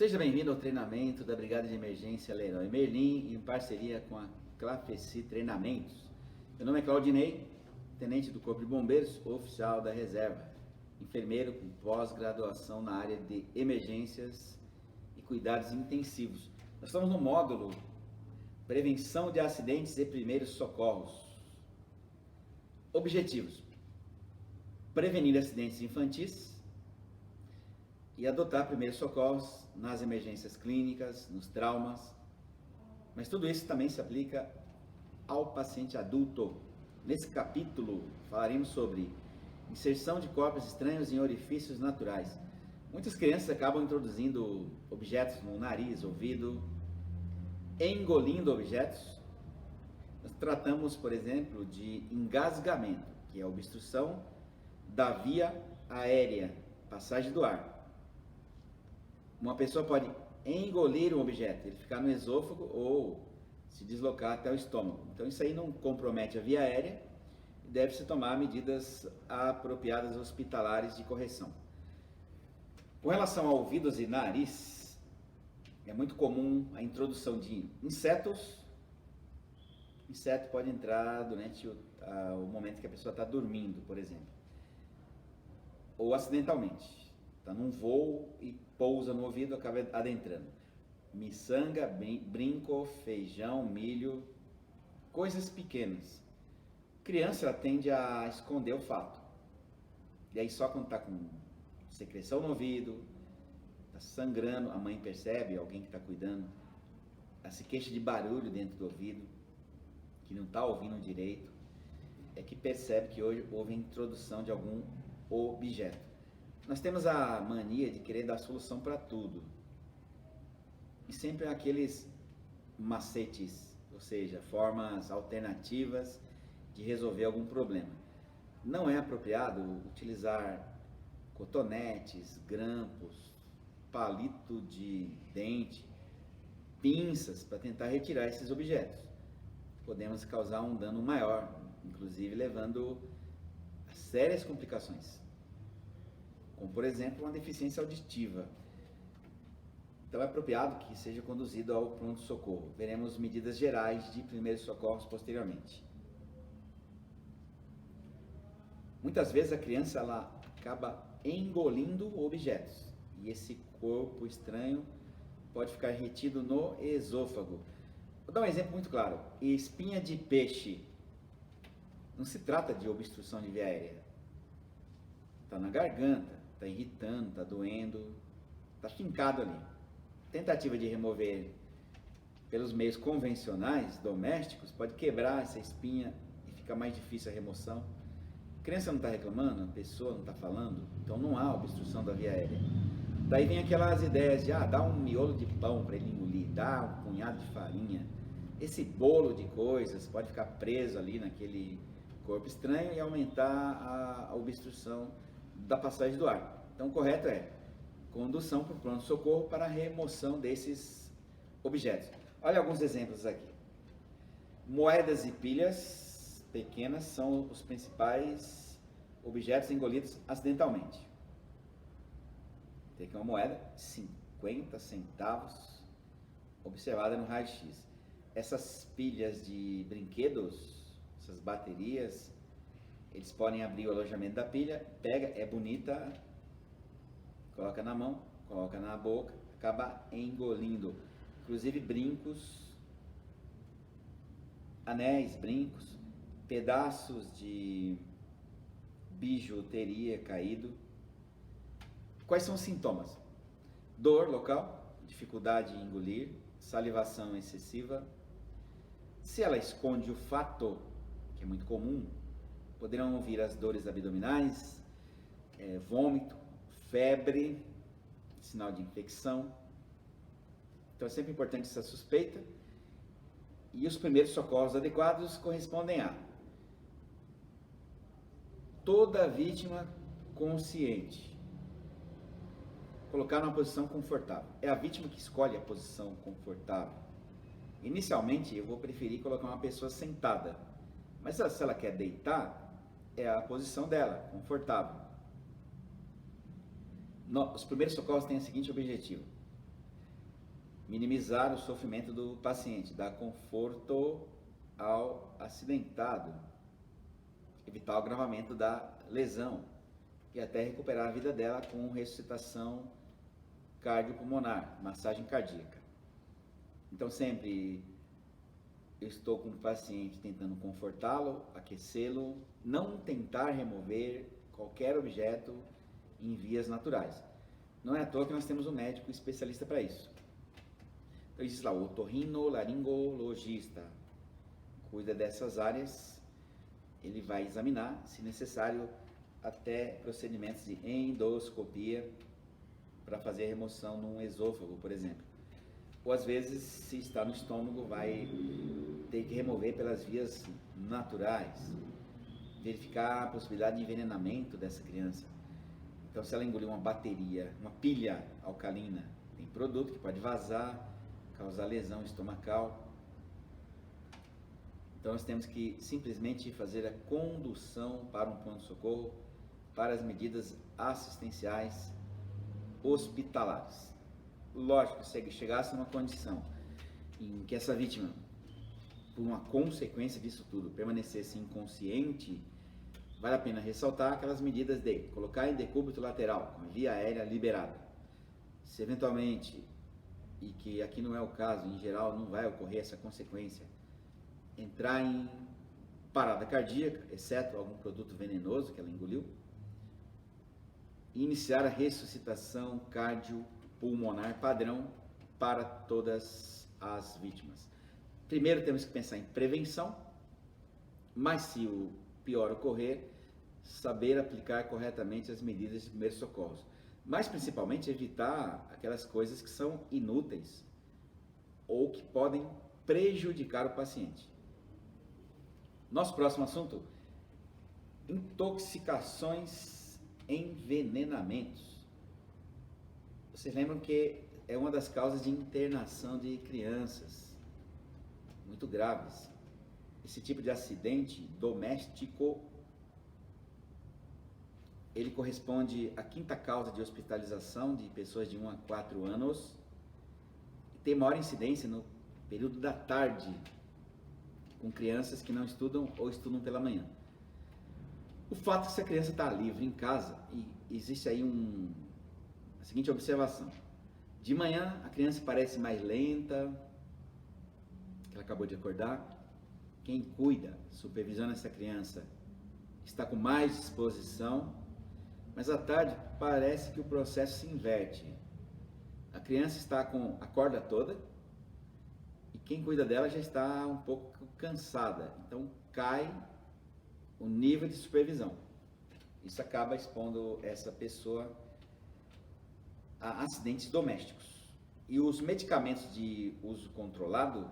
Seja bem-vindo ao treinamento da Brigada de Emergência Leroy Merlin, em parceria com a Clafeci Treinamentos. Meu nome é Claudinei, tenente do Corpo de Bombeiros, oficial da reserva, enfermeiro com pós-graduação na área de emergências e cuidados intensivos. Nós estamos no módulo Prevenção de Acidentes e Primeiros Socorros. Objetivos: prevenir acidentes infantis e adotar primeiros socorros nas emergências clínicas, nos traumas, mas tudo isso também se aplica ao paciente adulto. Nesse capítulo falaremos sobre inserção de corpos estranhos em orifícios naturais. Muitas crianças acabam introduzindo objetos no nariz, ouvido, engolindo objetos. Nós tratamos, por exemplo, de engasgamento, que é a obstrução da via aérea, passagem do ar. Uma pessoa pode engolir um objeto, ele ficar no esôfago ou se deslocar até o estômago. Então isso aí não compromete a via aérea e deve-se tomar medidas apropriadas hospitalares de correção. Com relação a ouvidos e nariz, é muito comum a introdução de insetos. Inseto pode entrar durante o momento que a pessoa está dormindo, por exemplo, ou acidentalmente. Está num voo e pousa no ouvido, acaba adentrando. Miçanga, brinco, feijão, milho, coisas pequenas. Criança ela tende a esconder o fato. E aí só quando está com secreção no ouvido, está sangrando, a mãe percebe, alguém que está cuidando, ela se queixa de barulho dentro do ouvido, que não está ouvindo direito, é que percebe que hoje houve a introdução de algum objeto. Nós temos a mania de querer dar solução para tudo. E sempre aqueles macetes, ou seja, formas alternativas de resolver algum problema. Não é apropriado utilizar cotonetes, grampos, palito de dente, pinças para tentar retirar esses objetos. Podemos causar um dano maior, inclusive levando a sérias complicações, como por exemplo uma deficiência auditiva. Então é apropriado que seja conduzido ao pronto-socorro. Veremos medidas gerais de primeiros socorros posteriormente. Muitas vezes a criança ela acaba engolindo objetos e esse corpo estranho pode ficar retido no esôfago. Vou dar um exemplo muito claro. Espinha de peixe. Não se trata de obstrução de via aérea. Está na garganta, está irritando, está doendo, está fincado ali. Tentativa de remover pelos meios convencionais, domésticos, pode quebrar essa espinha e fica mais difícil a remoção. A criança não está reclamando, a pessoa não está falando, então não há obstrução da via aérea. Daí vem aquelas ideias de dá um miolo de pão para ele engolir, dá um punhado de farinha. Esse bolo de coisas pode ficar preso ali naquele corpo estranho e aumentar a obstrução da passagem do ar. Então o correto é condução para o pronto-socorro para a remoção desses objetos. Olha alguns exemplos aqui. Moedas e pilhas pequenas são os principais objetos engolidos acidentalmente. Tem aqui uma moeda de 50 centavos observada no raio-x. Essas pilhas de brinquedos, essas baterias, eles podem abrir o alojamento da pilha, pega, é bonita, coloca na mão, coloca na boca, acaba engolindo. Inclusive brincos, anéis, brincos, pedaços de bijuteria caído. Quais são os sintomas? Dor local, dificuldade em engolir, salivação excessiva. Se ela esconde o fato, que é muito comum, poderão vir as dores abdominais, vômito, febre, sinal de infecção. Então é sempre importante essa suspeita. E os primeiros socorros adequados correspondem a toda vítima consciente. Colocar numa posição confortável. É a vítima que escolhe a posição confortável. Inicialmente eu vou preferir colocar uma pessoa sentada, mas se ela quer deitar, é a posição dela, confortável. Os primeiros socorros têm o seguinte objetivo: minimizar o sofrimento do paciente, dar conforto ao acidentado, evitar o agravamento da lesão e até recuperar a vida dela com ressuscitação cardiopulmonar, massagem cardíaca. Então sempre eu estou com o paciente tentando confortá-lo, aquecê-lo, não tentar remover qualquer objeto em vias naturais. Não é à toa que nós temos um médico especialista para isso. Então existe lá o otorrinolaringologista, cuida dessas áreas, ele vai examinar, se necessário, até procedimentos de endoscopia para fazer a remoção num esôfago, por exemplo. Ou às vezes, se está no estômago, vai ter que remover pelas vias naturais, verificar a possibilidade de envenenamento dessa criança. Então, se ela engoliu uma bateria, uma pilha alcalina, tem produto que pode vazar, causar lesão estomacal. Então, nós temos que simplesmente fazer a condução para um pronto-socorro, para as medidas assistenciais hospitalares. Lógico, se chegasse numa condição em que essa vítima, por uma consequência disso tudo, permanecesse inconsciente, vale a pena ressaltar aquelas medidas de colocar em decúbito lateral, com a via aérea liberada. Se eventualmente, e que aqui não é o caso, em geral não vai ocorrer essa consequência, entrar em parada cardíaca, exceto algum produto venenoso que ela engoliu, e iniciar a ressuscitação cardiopulmonar padrão para todas as vítimas. Primeiro temos que pensar em prevenção, mas se o pior ocorrer, saber aplicar corretamente as medidas de primeiros socorros. Mas principalmente evitar aquelas coisas que são inúteis ou que podem prejudicar o paciente. Nosso próximo assunto: intoxicações, envenenamentos. Vocês lembram que é uma das causas de internação de crianças muito graves. Esse tipo de acidente doméstico, ele corresponde à quinta causa de hospitalização de pessoas de 1 a 4 anos e tem maior incidência no período da tarde, com crianças que não estudam ou estudam pela manhã. O fato é que essa criança está livre em casa, e existe aí a seguinte observação: de manhã a criança parece mais lenta, que ela acabou de acordar. Quem cuida, supervisiona essa criança, está com mais disposição, mas à tarde parece que o processo se inverte. A criança está com a corda toda e quem cuida dela já está um pouco cansada, então cai o nível de supervisão. Isso acaba expondo essa pessoa a acidentes domésticos. E os medicamentos de uso controlado,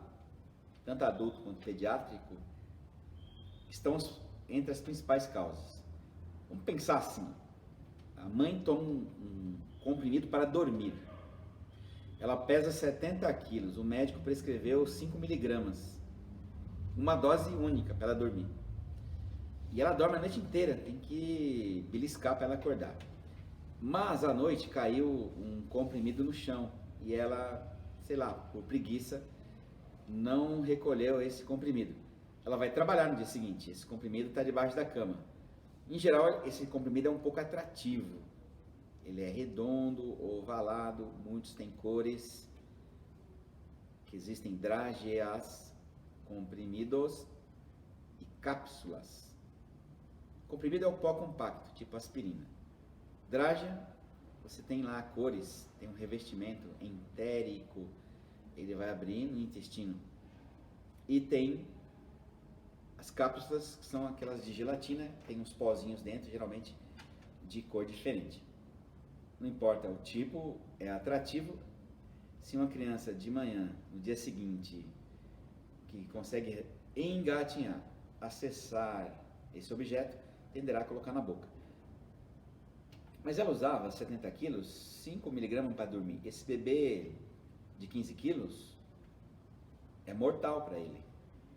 tanto adulto quanto pediátrico, estão entre as principais causas. Vamos pensar assim: a mãe toma um comprimido para dormir. Ela pesa 70 quilos, o médico prescreveu 5 miligramas, uma dose única para ela dormir. E ela dorme a noite inteira, tem que beliscar para ela acordar. Mas à noite caiu um comprimido no chão e ela, sei lá, por preguiça, não recolheu esse comprimido. Ela vai trabalhar no dia seguinte, esse comprimido está debaixo da cama. Em geral, esse comprimido é um pouco atrativo. Ele é redondo, ovalado, muitos têm cores, que existem drageas, comprimidos e cápsulas. Comprimido é o pó compacto, tipo aspirina. Drágea, você tem lá cores, tem um revestimento entérico, ele vai abrir no intestino. E tem as cápsulas, que são aquelas de gelatina, tem uns pozinhos dentro, geralmente de cor diferente. Não importa o tipo, é atrativo. Se uma criança de manhã, no dia seguinte, que consegue engatinhar, acessar esse objeto, tenderá a colocar na boca. Mas ela usava 70 quilos, 5 miligramas para dormir. Esse bebê de 15 quilos é mortal para ele.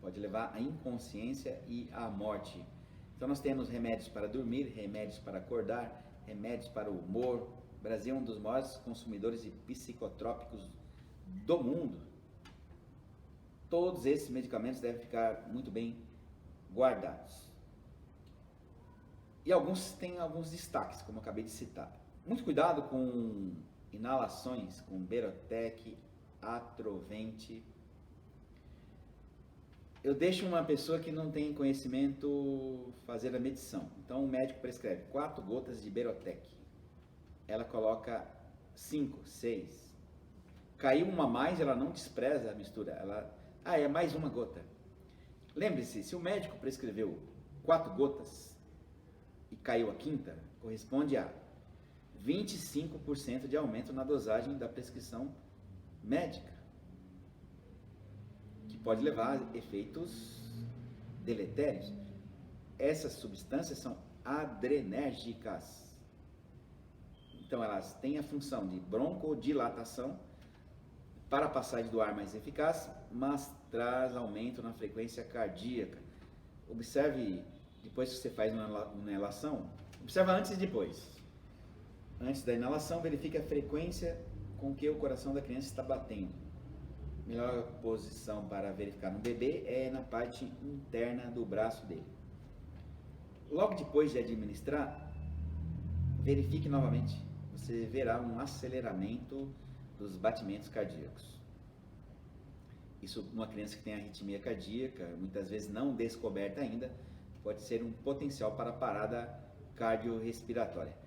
Pode levar à inconsciência e à morte. Então nós temos remédios para dormir, remédios para acordar, remédios para o humor. O Brasil é um dos maiores consumidores de psicotrópicos do mundo, todos esses medicamentos devem ficar muito bem guardados. E alguns têm alguns destaques, como eu acabei de citar. Muito cuidado com inalações, com Berotec, Atrovente. Eu deixo uma pessoa que não tem conhecimento fazer a medição. Então o médico prescreve 4 gotas de Berotec. Ela coloca 5, 6. Caiu uma a mais, ela não despreza a mistura. É mais uma gota. Lembre-se, se o médico prescreveu 4 gotas e caiu a quinta, corresponde a 25% de aumento na dosagem da prescrição médica, que pode levar a efeitos deletérios. Essas substâncias são adrenérgicas. Então elas têm a função de broncodilatação para a passagem do ar mais eficaz, mas traz aumento na frequência cardíaca. Observe, depois que você faz uma inalação, observa antes e depois. Antes da inalação, verifique a frequência com que o coração da criança está batendo. Melhor posição para verificar no bebê é na parte interna do braço dele. Logo depois de administrar, verifique novamente. Você verá um aceleramento dos batimentos cardíacos. Isso, numa criança que tem arritmia cardíaca, muitas vezes não descoberta ainda, pode ser um potencial para parada cardiorrespiratória.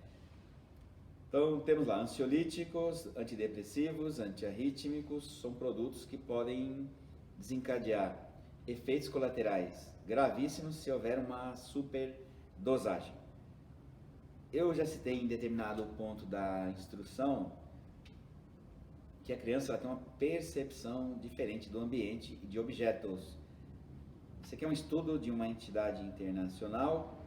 Então, temos lá ansiolíticos, antidepressivos, antiarrítmicos, são produtos que podem desencadear efeitos colaterais gravíssimos se houver uma superdosagem. Eu já citei em determinado ponto da instrução que a criança tem uma percepção diferente do ambiente e de objetos. Esse aqui é um estudo de uma entidade internacional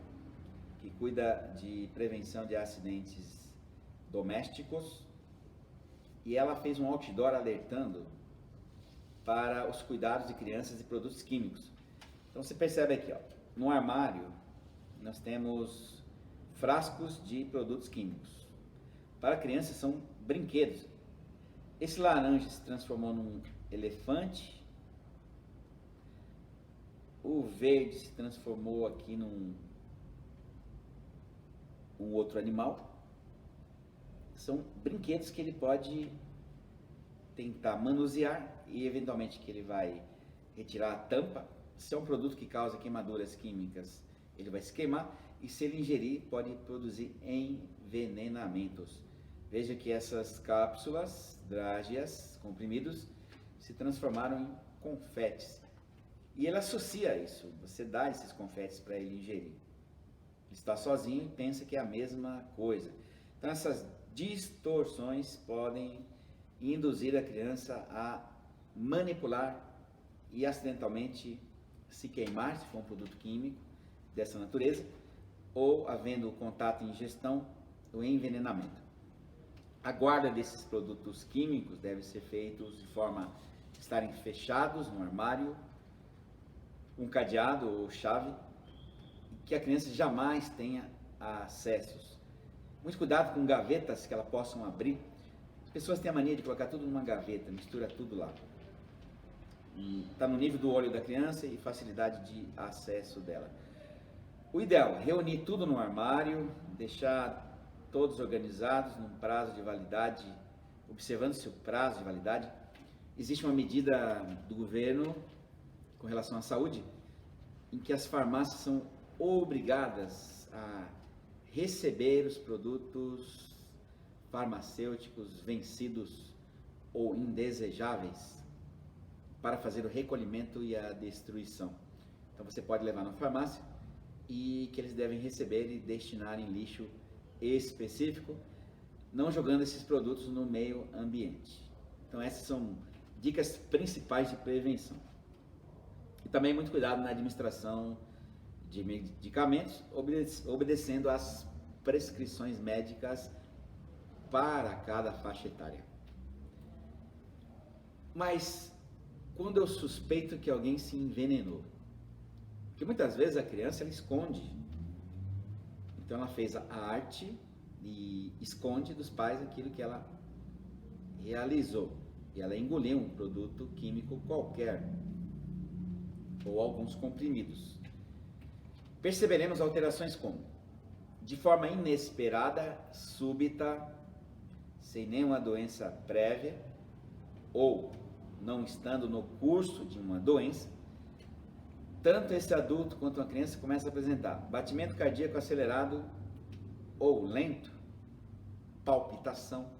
que cuida de prevenção de acidentes domésticos, e ela fez um outdoor alertando para os cuidados de crianças e produtos químicos. Então você percebe aqui, ó, no armário nós temos frascos de produtos químicos. Para crianças são brinquedos. Esse laranja se transformou num elefante. O verde se transformou aqui num outro animal. São brinquedos que ele pode tentar manusear e eventualmente que ele vai retirar a tampa. Se é um produto que causa queimaduras químicas, ele vai se queimar, e se ele ingerir, pode produzir envenenamentos. Veja que essas cápsulas drágeas, comprimidos, se transformaram em confetes. E ele associa isso, você dá esses confetes para ele ingerir. Ele está sozinho e pensa que é a mesma coisa. Então essas distorções podem induzir a criança a manipular e acidentalmente se queimar, se for um produto químico dessa natureza, ou havendo contato e ingestão, o envenenamento. A guarda desses produtos químicos deve ser feita de forma a estarem fechados no armário, um cadeado ou chave, que a criança jamais tenha acessos. Muito cuidado com gavetas que elas possam abrir. As pessoas têm a mania de colocar tudo numa gaveta, mistura tudo lá. Está no nível do olho da criança e facilidade de acesso dela. O ideal é reunir tudo no armário, deixar todos organizados num prazo de validade, observando-se o prazo de validade. Existe uma medida do governo com relação à saúde, em que as farmácias são obrigadas a receber os produtos farmacêuticos vencidos ou indesejáveis para fazer o recolhimento e a destruição. Então você pode levar na farmácia e que eles devem receber e destinar em lixo específico, não jogando esses produtos no meio ambiente. Então essas são dicas principais de prevenção. E também muito cuidado na administração de medicamentos, obedecendo às prescrições médicas para cada faixa etária. Mas quando eu suspeito que alguém se envenenou, porque muitas vezes a criança ela esconde, então ela fez a arte e esconde dos pais aquilo que ela realizou. e ela engoliu um produto químico qualquer, ou alguns comprimidos. Perceberemos alterações como, de forma inesperada, súbita, sem nenhuma doença prévia, ou não estando no curso de uma doença, tanto esse adulto quanto a criança começa a apresentar batimento cardíaco acelerado ou lento, palpitação,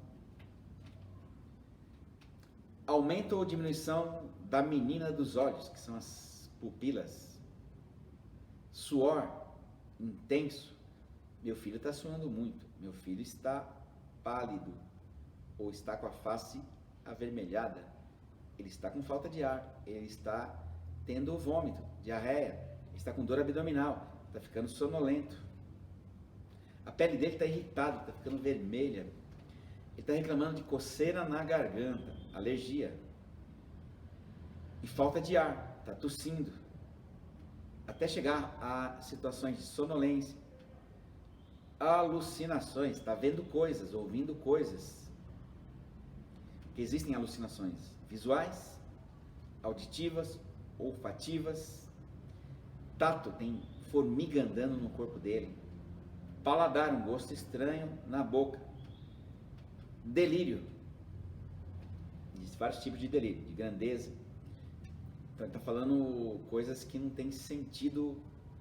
aumento ou diminuição da menina dos olhos, que são as pupilas, suor intenso, meu filho está suando muito, meu filho está pálido, ou está com a face avermelhada, ele está com falta de ar, ele está tendo vômito, diarreia, está com dor abdominal, está ficando sonolento, a pele dele está irritada, está ficando vermelha, ele está reclamando de coceira na garganta, alergia, e falta de ar, está tossindo, até chegar a situações de sonolência, alucinações, está vendo coisas, ouvindo coisas, que existem alucinações visuais, auditivas, olfativas, tato, tem formiga andando no corpo dele, paladar, um gosto estranho na boca, delírio, existem vários tipos de delírio, de grandeza, então ele está falando coisas que não tem sentido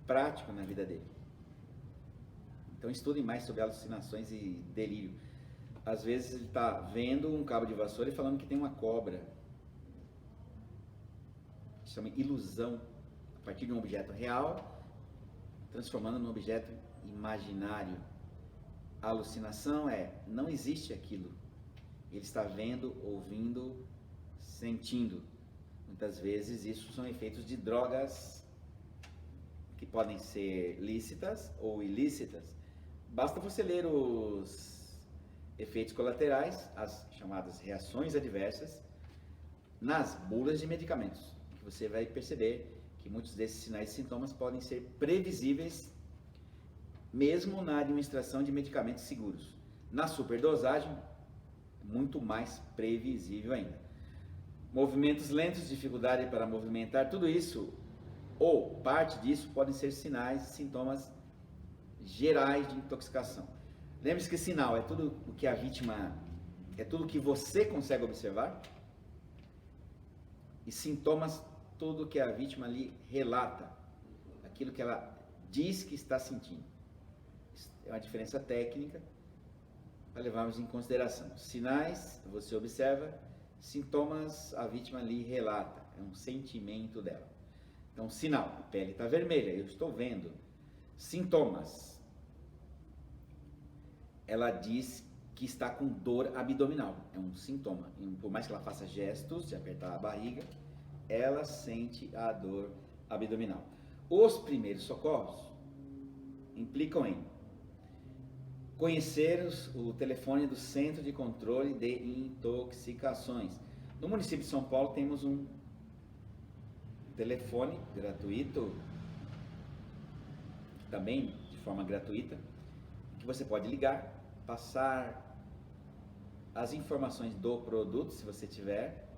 prático na vida dele. Então estudem mais sobre alucinações e delírio. Às vezes ele está vendo um cabo de vassoura e falando que tem uma cobra. Isso chama ilusão, a partir de um objeto real, transformando num objeto imaginário. A alucinação é, não existe aquilo. Ele está vendo, ouvindo, sentindo. Muitas vezes isso são efeitos de drogas que podem ser lícitas ou ilícitas. Basta você ler os efeitos colaterais, as chamadas reações adversas, nas bulas de medicamentos, que você vai perceber que muitos desses sinais e sintomas podem ser previsíveis mesmo na administração de medicamentos seguros. Na superdosagem, muito mais previsível ainda. Movimentos lentos, dificuldade para movimentar, tudo isso, ou parte disso, podem ser sinais e sintomas gerais de intoxicação. Lembre-se que sinal é tudo o que a vítima, é tudo o que você consegue observar, e sintomas, tudo o que a vítima ali relata, aquilo que ela diz que está sentindo. É uma diferença técnica para levarmos em consideração. Sinais, você observa, sintomas, a vítima ali relata, é um sentimento dela. Então, sinal, a pele está vermelha, eu estou vendo. Sintomas, ela diz que está com dor abdominal, é um sintoma. E por mais que ela faça gestos de apertar a barriga, ela sente a dor abdominal. Os primeiros socorros implicam em conhecer o telefone do Centro de Controle de Intoxicações. No município de São Paulo temos um telefone gratuito, também de forma gratuita, que você pode ligar, passar as informações do produto, se você tiver.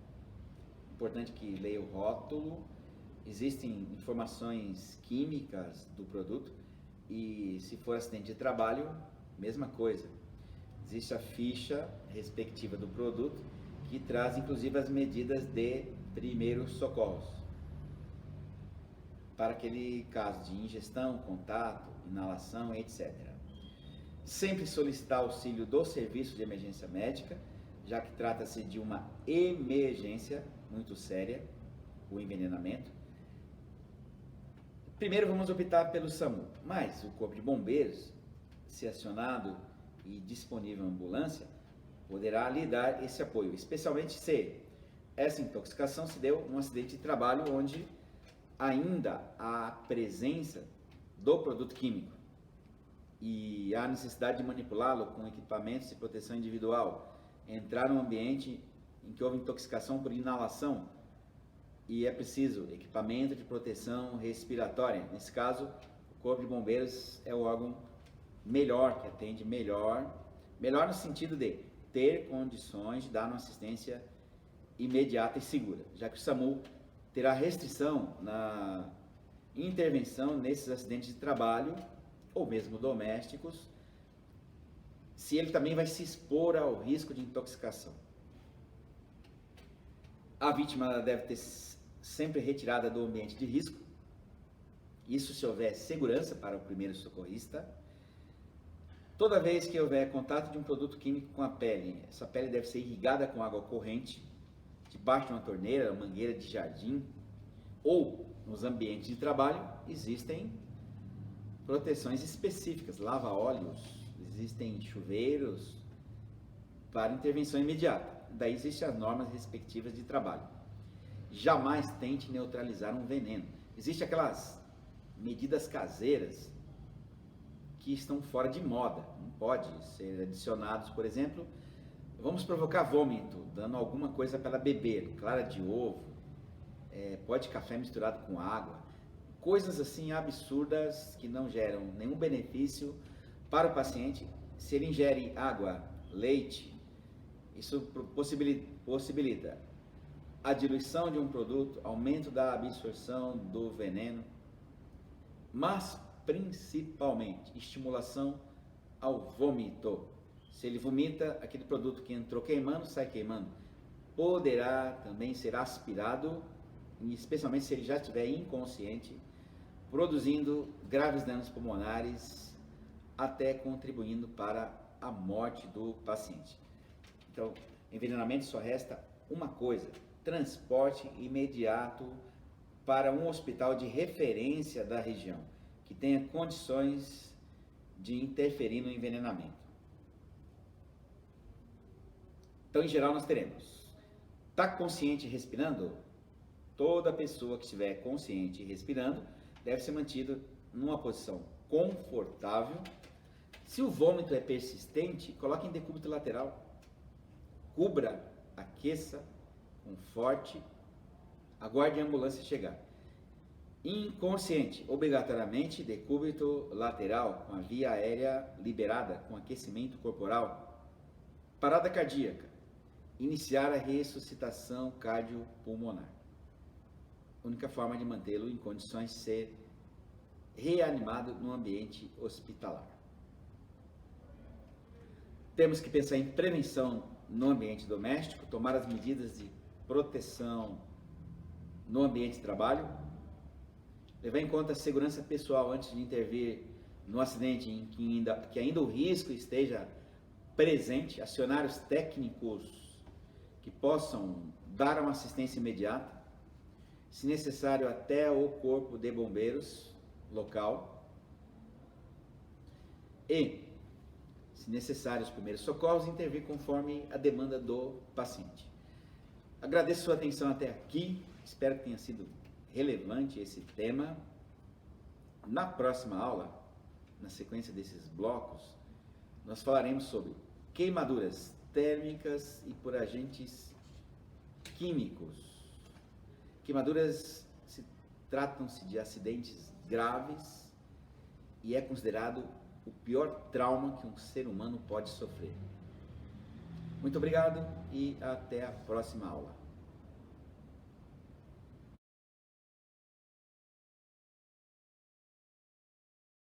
Importante que leia o rótulo. Existem informações químicas do produto e, se for acidente de trabalho, mesma coisa. Existe a ficha respectiva do produto que traz inclusive as medidas de primeiros socorros para aquele caso de ingestão, contato, inalação, etc. Sempre solicitar auxílio do serviço de emergência médica, já que trata-se de uma emergência muito séria, o envenenamento. Primeiro vamos optar pelo SAMU, mas o Corpo de Bombeiros, se acionado e disponível a ambulância, poderá lhe dar esse apoio, especialmente se essa intoxicação se deu num acidente de trabalho onde ainda há presença do produto químico e há necessidade de manipulá-lo com equipamentos de proteção individual, entrar num ambiente em que houve intoxicação por inalação e é preciso equipamento de proteção respiratória. Nesse caso, o Corpo de Bombeiros é o órgão melhor, que atende melhor no sentido de ter condições de dar uma assistência imediata e segura, já que o SAMU terá restrição na intervenção nesses acidentes de trabalho ou mesmo domésticos, se ele também vai se expor ao risco de intoxicação. A vítima deve ter sempre retirada do ambiente de risco, isso se houver segurança para o primeiro socorrista. Toda vez que houver contato de um produto químico com a pele, essa pele deve ser irrigada com água corrente, debaixo de uma torneira, uma mangueira de jardim, ou nos ambientes de trabalho existem proteções específicas, lava-óleos, existem chuveiros para intervenção imediata. Daí existem as normas respectivas de trabalho. Jamais tente neutralizar um veneno. Existem aquelas medidas caseiras que estão fora de moda, não pode ser adicionados, por exemplo, vamos provocar vômito, dando alguma coisa para ela beber, clara de ovo, pó de café misturado com água, coisas assim absurdas que não geram nenhum benefício para o paciente. Se ele ingere água, leite, isso possibilita a diluição de um produto, aumento da absorção do veneno, mas principalmente estimulação ao vômito. Se ele vomita, aquele produto que entrou queimando, sai queimando. Poderá também ser aspirado, especialmente se ele já estiver inconsciente, produzindo graves danos pulmonares, até contribuindo para a morte do paciente. Então, envenenamento só resta uma coisa: transporte imediato para um hospital de referência da região, que tenha condições de interferir no envenenamento. Então, em geral, nós teremos: está consciente e respirando? Toda pessoa que estiver consciente e respirando deve ser mantida numa posição confortável. Se o vômito é persistente, coloque em decúbito lateral, cubra, aqueça, conforte, aguarde a ambulância chegar. Inconsciente, obrigatoriamente decúbito lateral, com a via aérea liberada, com aquecimento corporal. Parada cardíaca, iniciar a ressuscitação cardiopulmonar. Única forma de mantê-lo em condições de ser reanimado no ambiente hospitalar. Temos que pensar em prevenção no ambiente doméstico, tomar as medidas de proteção no ambiente de trabalho, levar em conta a segurança pessoal antes de intervir no acidente em que ainda o risco esteja presente, acionar os técnicos que possam dar uma assistência imediata, se necessário até o corpo de bombeiros local, e, se necessário, os primeiros socorros, intervir conforme a demanda do paciente. Agradeço sua atenção até aqui, espero que tenha sido relevante esse tema. Na próxima aula, na sequência desses blocos, nós falaremos sobre queimaduras térmicas e por agentes químicos. Queimaduras tratam-se de acidentes graves e é considerado o pior trauma que um ser humano pode sofrer. Muito obrigado e até a próxima aula.